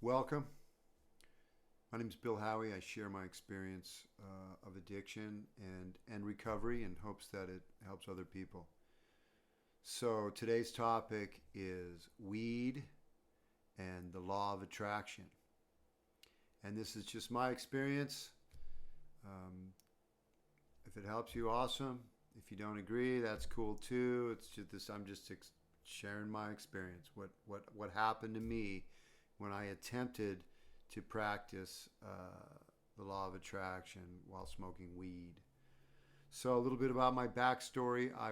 Welcome. My name is Bill Howie. I share my experience of addiction and recovery in hopes that it helps other people. So today's topic is weed and the law of attraction. And this is just my experience. Um, if it helps you, awesome. If you don't agree, that's cool too. It's just this. I'm just sharing my experience. What happened to me when I attempted to practice the law of attraction while smoking weed. So a little bit about my backstory. I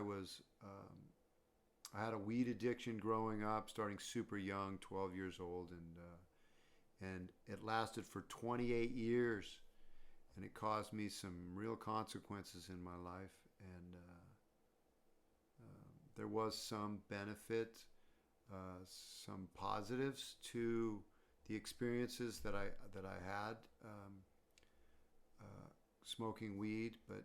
had a weed addiction growing up, starting super young, 12 years old, and it lasted for 28 years, and it caused me some real consequences in my life. And there was some benefit, some positives to the experiences that I had smoking weed, but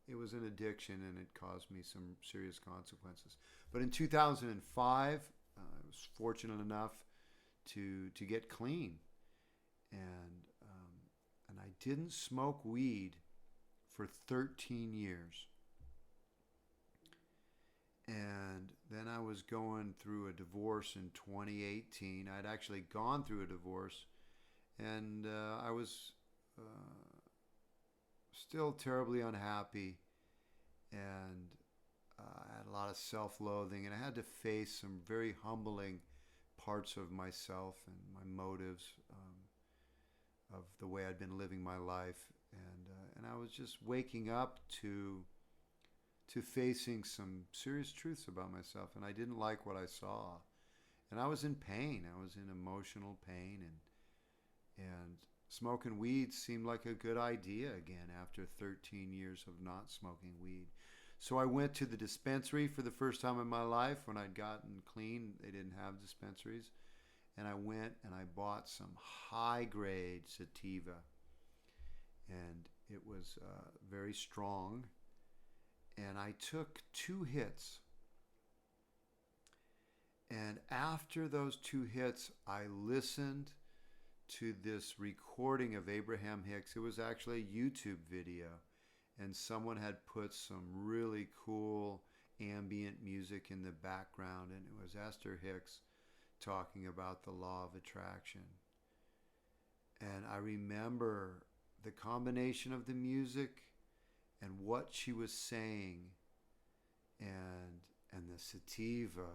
it was an addiction and it caused me some serious consequences. But in 2005, I was fortunate enough to get clean, and I didn't smoke weed for 13 years. And then I was going through a divorce in 2018. I'd actually gone through a divorce, and I was still terribly unhappy, and I had a lot of self-loathing, and I had to face some very humbling parts of myself and my motives of the way I'd been living my life, and I was just waking up to facing some serious truths about myself, and I didn't like what I saw, and I was in pain. I was in emotional pain, and smoking weed seemed like a good idea again after 13 years of not smoking weed. So I went to the dispensary for the first time in my life when I'd gotten clean. They didn't have dispensaries, and I went and I bought some high grade sativa, and it was very strong. And I took 2 hits. And after those 2 hits, I listened to this recording of Abraham Hicks. It was actually a YouTube video. And someone had put some really cool ambient music in the background. And it was Esther Hicks talking about the law of attraction. And I remember the combination of the music and what she was saying, and the sativa,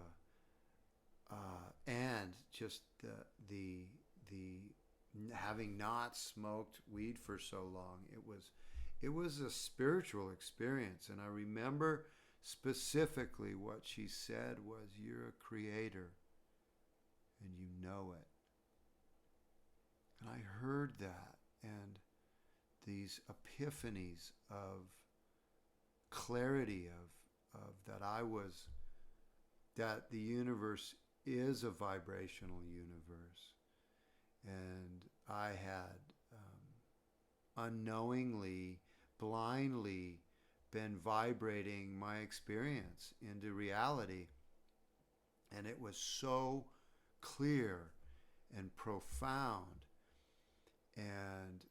and just the having not smoked weed for so long, it was a spiritual experience. And I remember specifically what she said was, "You're a creator, and you know it." And I heard that, and these epiphanies of clarity of that the universe is a vibrational universe, and I had unknowingly, blindly been vibrating my experience into reality, and it was so clear and profound, and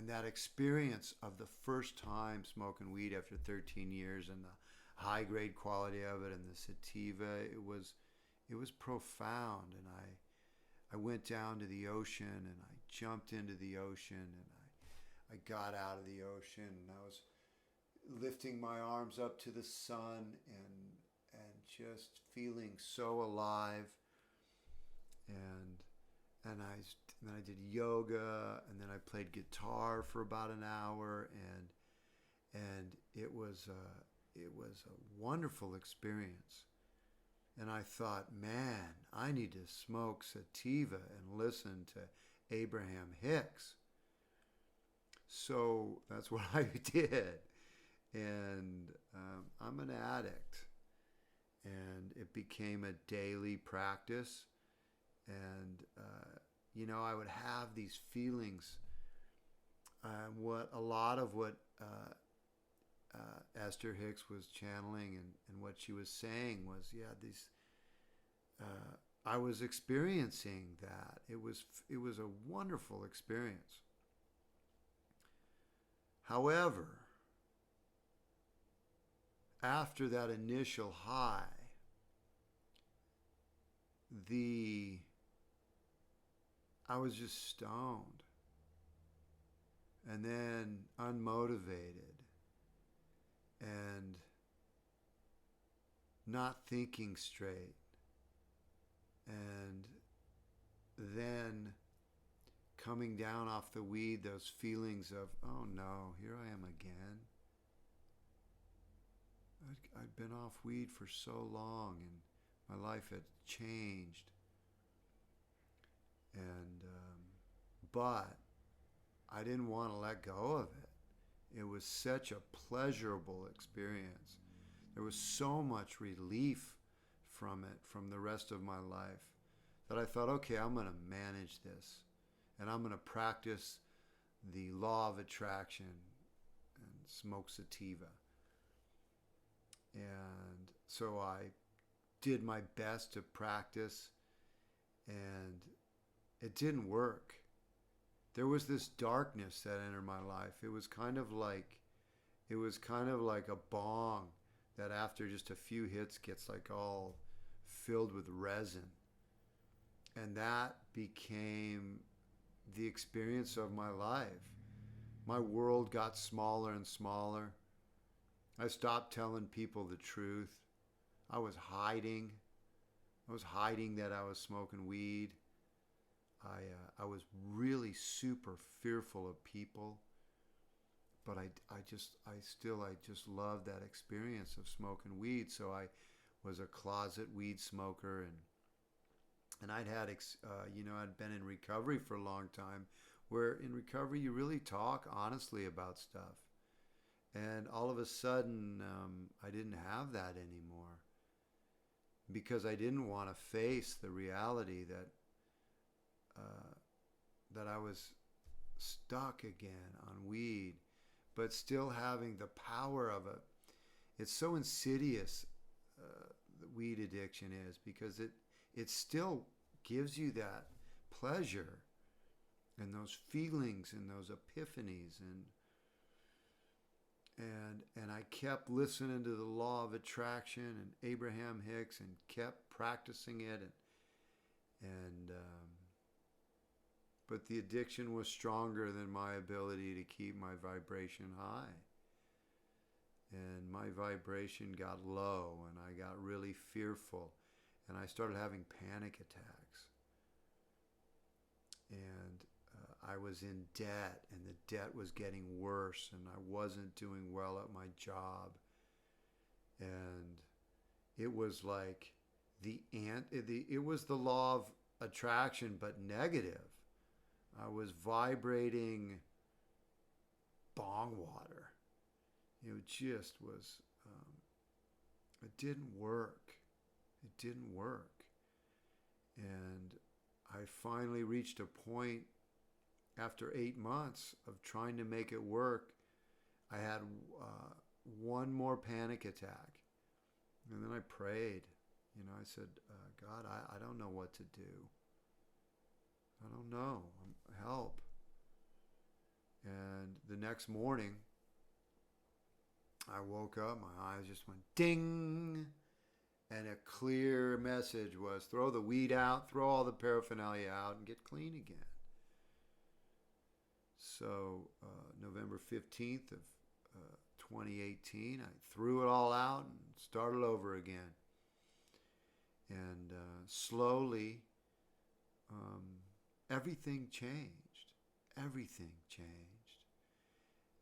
that experience of the first time smoking weed after 13 years and the high grade quality of it and the sativa, it was profound. And I went down to the ocean, and I jumped into the ocean, and I got out of the ocean, and I was lifting my arms up to the sun, and just feeling so alive. And then I did yoga, and then I played guitar for about an hour, and it was a wonderful experience. And I thought, man, I need to smoke sativa and listen to Abraham Hicks. So that's what I did, and I'm an addict, and it became a daily practice. And I would have these feelings. What a lot of what Esther Hicks was channeling, and what she was saying was, yeah, these I was experiencing that. It was a wonderful experience. However, after that initial high, the I was just stoned and then unmotivated and not thinking straight, and then coming down off the weed, those feelings of, oh no, here I am again. I'd been off weed for so long and my life had changed. And, but I didn't want to let go of it. It was such a pleasurable experience. There was so much relief from it, from the rest of my life, that I thought, okay, I'm going to manage this. And I'm going to practice the law of attraction and smoke sativa. And so I did my best to practice, and it didn't work. There was this darkness that entered my life. It was kind of like a bong that after just a few hits gets like all filled with resin. And that became the experience of my life. My world got smaller and smaller. I stopped telling people the truth. I was hiding. That I was smoking weed. I was really super fearful of people, but I just loved that experience of smoking weed. So I was a closet weed smoker, and I'd been in recovery for a long time, where in recovery you really talk honestly about stuff. And all of a sudden, I didn't have that anymore, because I didn't want to face the reality that I was stuck again on weed, but still having the power of it. It's so insidious, the weed addiction is, because it still gives you that pleasure and those feelings and those epiphanies, and I kept listening to the law of attraction and Abraham Hicks and kept practicing it, but the addiction was stronger than my ability to keep my vibration high. And my vibration got low, and I got really fearful, and I started having panic attacks. And I was in debt, and the debt was getting worse, and I wasn't doing well at my job. And it was like it was the law of attraction, but negative. I was vibrating bong water. It just was, it didn't work. And I finally reached a point after 8 months of trying to make it work. I had one more panic attack. And then I prayed. I said, God, I don't know what to do. I don't know. Help. And the next morning, I woke up, my eyes just went ding, and a clear message was, throw the weed out, throw all the paraphernalia out, and get clean again. So November 15th of 2018, I threw it all out and started over again. And slowly, everything changed.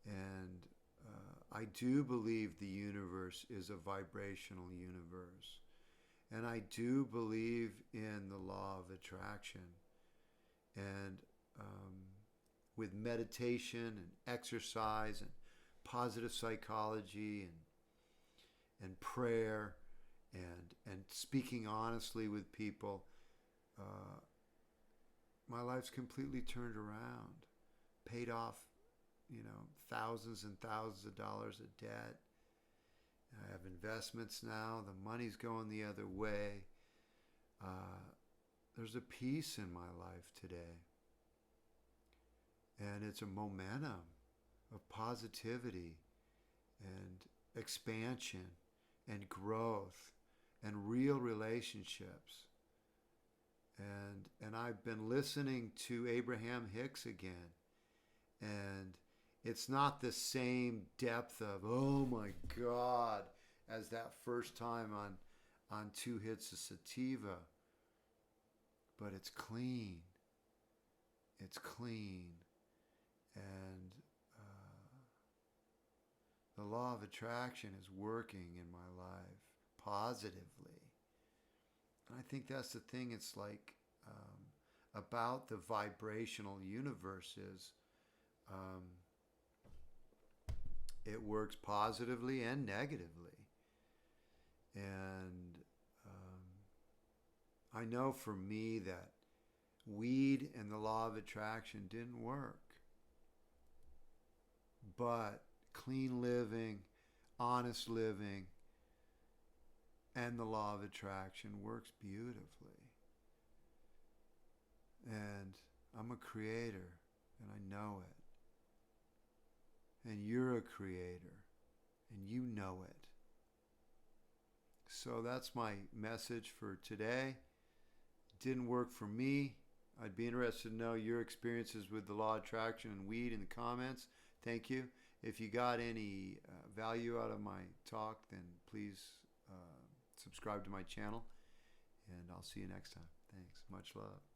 And I do believe the universe is a vibrational universe. And I do believe in the law of attraction. And with meditation and exercise and positive psychology and prayer and speaking honestly with people, my life's completely turned around. Paid off, thousands and thousands of dollars of debt. I have investments now. The money's going the other way. there's a peace in my life today. And it's a momentum of positivity and expansion and growth and real relationships. And I've been listening to Abraham Hicks again. And it's not the same depth of, oh my God, as that first time on 2 hits of sativa. But it's clean. It's clean. And the law of attraction is working in my life positively. And I think that's the thing. It's like about the vibrational universe is it works positively and negatively. And I know for me that weed and the law of attraction didn't work. But clean living, honest living, and the law of attraction works beautifully. And I'm a creator, and I know it. And you're a creator, and you know it. So that's my message for today. It didn't work for me. I'd be interested to know your experiences with the law of attraction and weed in the comments. Thank you. If you got any value out of my talk, then please subscribe to my channel. And I'll see you next time. Thanks. Much love.